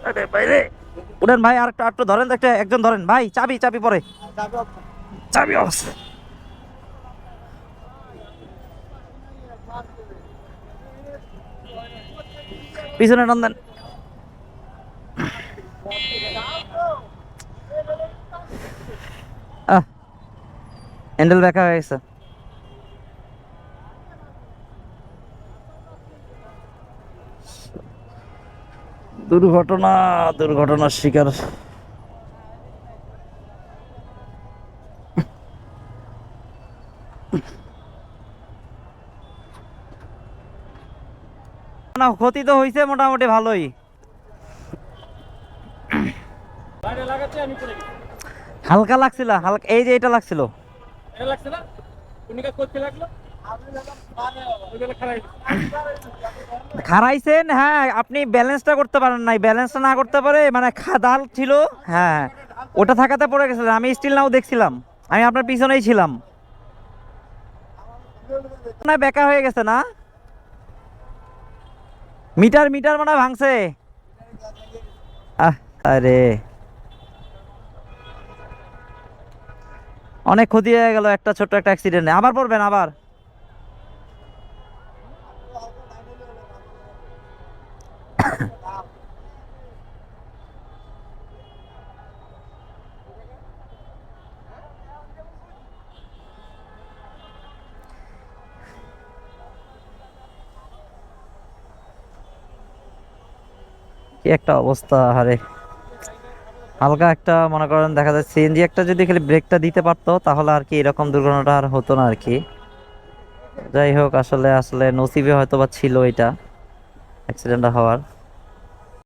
আরে বাইরে উঠেন ভাই, আর একটু একটু ধরেন তো, একটা একজন ধরেন ভাই, চাবি চাবি পরে, চাবি অফ। পিছনে টান দেন। আহ, হ্যান্ডেল ব্যাকা হয়ে গেছে। দুর্ঘটনা, দুর্ঘটনার শিকার। না, ক্ষতি তো হয়েছে মোটামুটি ভালোই। হালকা লাগছিল, হালকা, এই যে এটা লাগছিল। খারাইছেন, হ্যাঁ, আপনি ব্যালেন্সটা করতে পারেন নাই, ব্যালেন্সটা না করতে পারে মানে খাদাল ছিল। হ্যাঁ, ওটা থাকাতে পড়ে গেছিলেন, আমি স্টিল নাও দেখছিলাম, আমি আপনার পিছনেই ছিলাম। না বেকা হয়ে গেছে না, মিটার মিটার মানে ভাঙছে। আহ, আরে অনেক ক্ষতি হয়ে গেল একটা ছোট্ট একটা অ্যাক্সিডেন্টে, আবার পড়বেন আবার। কি একটা অবস্থা, আরে হালকা একটা মনে করেন দেখা যাচ্ছে সিএনজি একটা যদি খালি ব্রেকটা দিতে পারতো তাহলে আর কি এরকম দুর্ঘটনাটা আর হতো না আর কি। যাই হোক, আসলে আসলে নসিবে হয়তো বা ছিল এটা অ্যাক্সিডেন্টটা হওয়ার।